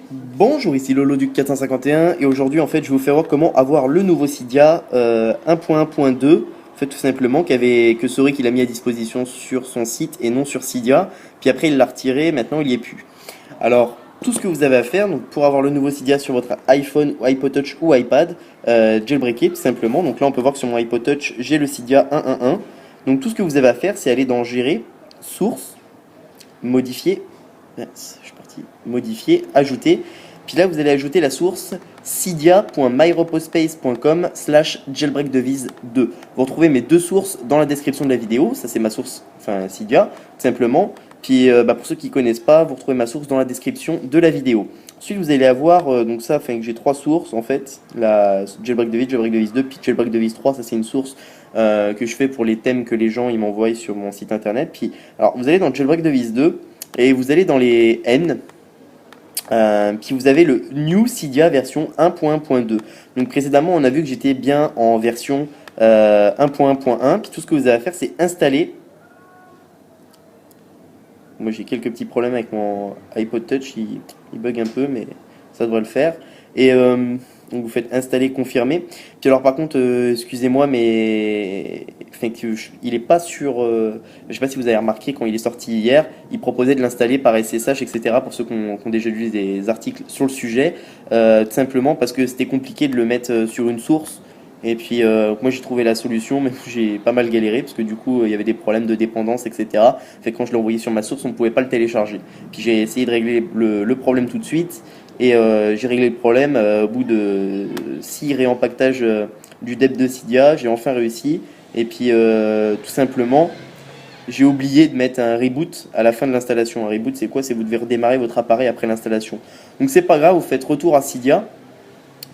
Bonjour, ici Lolo du 451 et aujourd'hui en fait je vais vous faire voir comment avoir le nouveau Cydia 1.1.2 en fait tout simplement que Soric il a mis à disposition sur son site et non sur Cydia, puis après il l'a retiré, maintenant il y est plus. Alors tout ce que vous avez à faire donc, pour avoir le nouveau Cydia sur votre iPhone, ou iPod Touch ou iPad, jailbreaker tout simplement. Donc là on peut voir que sur mon iPod Touch j'ai le Cydia 1.1.1. Donc tout ce que vous avez à faire c'est aller dans Gérer, Source, Modifier, je suis parti. Modifier, ajouter. Puis là, vous allez ajouter la source cydia.myrepospace.com slash jailbreakdevice2. Vous retrouvez mes deux sources dans la description de la vidéo. Ça, c'est ma source, enfin Cydia, tout simplement. Puis pour ceux qui ne connaissent pas, vous retrouvez ma source dans la description de la vidéo. Ensuite, vous allez avoir, donc ça, enfin, que j'ai trois sources en fait. La Jailbreak Device, Jailbreak Device 2, puis Jailbreak Device 3. Ça, c'est une source que je fais pour les thèmes que les gens ils m'envoient sur mon site internet. Puis, alors, vous allez dans Jailbreak Device 2 et vous allez dans les N. Puis vous avez le New Cydia version 1.1.2. Donc précédemment, on a vu que j'étais bien en version 1.1.1. Puis tout ce que vous avez à faire, c'est installer. Moi, j'ai quelques petits problèmes avec mon iPod Touch, il bug un peu, mais ça devrait le faire. Et donc vous faites installer, confirmer. Puis alors par contre, excusez-moi, mais enfin, il est pas sur. Je sais pas si vous avez remarqué quand il est sorti hier, il proposait de l'installer par SSH, etc. Pour ceux qui ont déjà lu des articles sur le sujet, tout simplement parce que c'était compliqué de le mettre sur une source. Et puis moi j'ai trouvé la solution, mais j'ai pas mal galéré parce que du coup il y avait des problèmes de dépendance, etc. Fait que quand je l'ai envoyé sur ma source, on ne pouvait pas le télécharger. Puis j'ai essayé de régler le problème tout de suite et j'ai réglé le problème au bout de 6 réempactages du dep de Cydia, j'ai enfin réussi. Et puis tout simplement, j'ai oublié de mettre un reboot à la fin de l'installation. Un reboot c'est quoi? C'est vous devez redémarrer votre appareil après l'installation. Donc c'est pas grave, vous faites retour à Cydia.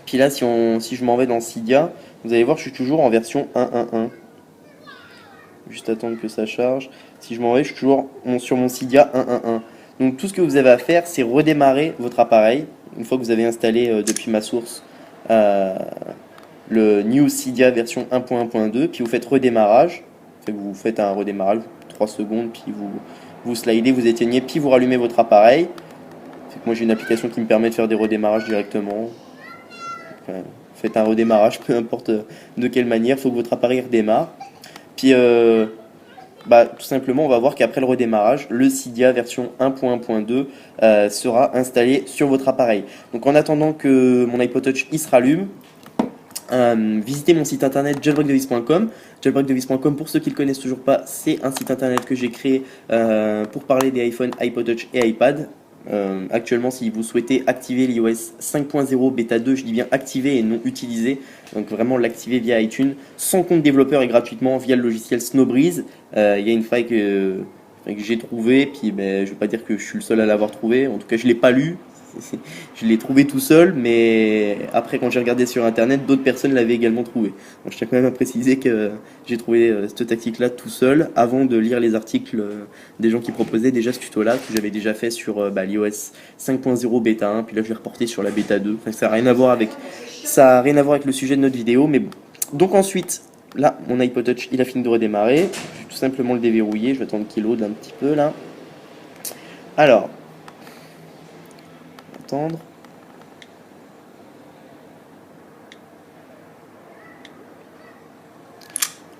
Puis là si je m'en vais dans Cydia, vous allez voir je suis toujours en version 1.1.1. Juste attendre que ça charge. Si je m'en vais, je suis toujours sur mon Cydia 1.1.1. Donc tout ce que vous avez à faire, c'est redémarrer votre appareil. Une fois que vous avez installé depuis ma source euh, le New Cydia version 1.1.2, puis vous faites redémarrage. Vous faites un redémarrage 3 secondes, puis vous slidez, vous éteignez, puis vous rallumez votre appareil. Moi j'ai une application qui me permet de faire des redémarrages directement. Enfin, faites un redémarrage, peu importe de quelle manière, il faut que votre appareil redémarre. Puis tout simplement, on va voir qu'après le redémarrage, le Cydia version 1.1.2 sera installé sur votre appareil. Donc en attendant que mon iPod Touch il se rallume, visitez mon site internet jailbreakdevice.com. Jailbreakdevice.com, pour ceux qui ne le connaissent toujours pas, c'est un site internet que j'ai créé pour parler des iPhone, iPod Touch et iPad. Actuellement, si vous souhaitez activer l'iOS 5.0 bêta 2, je dis bien activer et non utiliser, donc vraiment l'activer via iTunes, sans compte développeur et gratuitement via le logiciel Snowbreeze. Il y a une faille que j'ai trouvée, puis ben, je ne vais pas dire que je suis le seul à l'avoir trouvée, en tout cas je ne l'ai pas lu, je l'ai trouvé tout seul, mais après quand j'ai regardé sur internet, d'autres personnes l'avaient également trouvé. Donc, je tiens quand même à préciser que j'ai trouvé cette tactique-là tout seul, avant de lire les articles des gens qui proposaient déjà ce tuto-là, que j'avais déjà fait sur l'iOS 5.0 bêta 1, puis là je l'ai reporté sur la bêta 2. Enfin, ça a rien à voir avec le sujet de notre vidéo, mais bon. Donc ensuite, là, mon iPod Touch, il a fini de redémarrer. Je vais tout simplement le déverrouiller, je vais attendre qu'il load un petit peu là. Alors, attendre.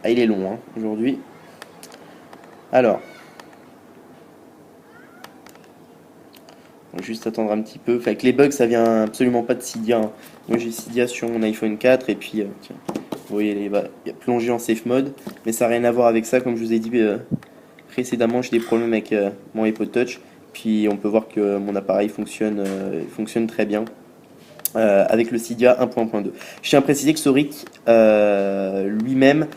Ah, il est long hein, aujourd'hui. Alors, on va juste attendre un petit peu. Enfin, avec les bugs, ça vient absolument pas de Cydia, hein. Moi, j'ai Cydia sur mon iPhone 4 et puis, tiens, vous voyez, il va plonger en safe mode. Mais ça n'a rien à voir avec ça. Comme je vous ai dit précédemment, j'ai des problèmes avec mon iPod Touch. Puis, on peut voir que mon appareil fonctionne très bien avec le Cydia 1.1.2. Je tiens à préciser que Soric lui-même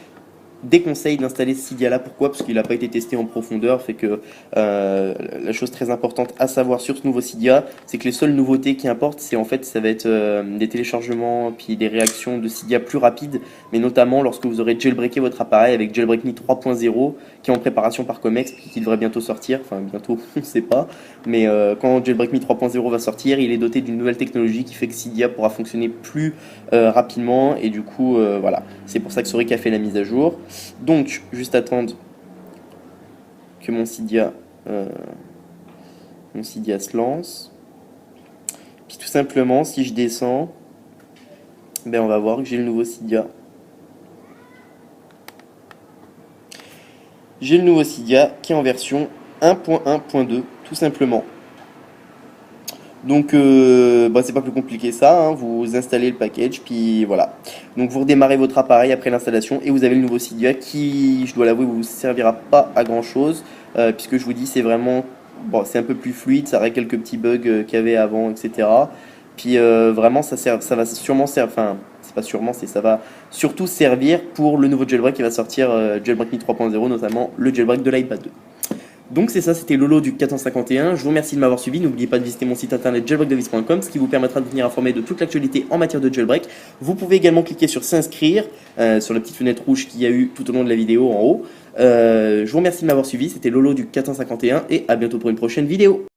déconseille d'installer ce Cydia là. Pourquoi? Parce qu'il n'a pas été testé en profondeur. Fait que la chose très importante à savoir sur ce nouveau Cydia, c'est que les seules nouveautés qui importent, c'est en fait ça va être des téléchargements puis des réactions de Cydia plus rapides, mais notamment lorsque vous aurez jailbreaké votre appareil avec Jailbreak Me 3.0 qui est en préparation par Comex puis qui devrait bientôt sortir. Enfin bientôt, on ne sait pas, mais quand Jailbreak Me 3.0 va sortir, il est doté d'une nouvelle technologie qui fait que Cydia pourra fonctionner plus rapidement et du coup voilà, c'est pour ça que Soric a fait la mise à jour. Donc, juste attendre que mon Cydia se lance. Puis tout simplement, si je descends, ben on va voir que j'ai le nouveau Cydia. J'ai le nouveau Cydia qui est en version 1.1.2, tout simplement. Donc, bah, c'est pas plus compliqué que ça, hein. Vous installez le package, puis voilà. Donc, vous redémarrez votre appareil après l'installation et vous avez le nouveau Cydia qui, je dois l'avouer, vous servira pas à grand chose, puisque je vous dis, c'est vraiment, bon, c'est un peu plus fluide, ça règle quelques petits bugs qu'il y avait avant, etc. Puis vraiment, ça va sûrement servir, enfin, c'est pas sûrement, ça va surtout servir pour le nouveau jailbreak qui va sortir, Jailbreak Me 3.0, notamment le jailbreak de l'iPad 2. Donc c'est ça, c'était Lolo du 451. Je vous remercie de m'avoir suivi. N'oubliez pas de visiter mon site internet jailbreakdevice.com, ce qui vous permettra de venir informer de toute l'actualité en matière de jailbreak. Vous pouvez également cliquer sur s'inscrire, sur la petite fenêtre rouge qu'il y a eu tout au long de la vidéo en haut. Je vous remercie de m'avoir suivi. C'était Lolo du 451 et à bientôt pour une prochaine vidéo.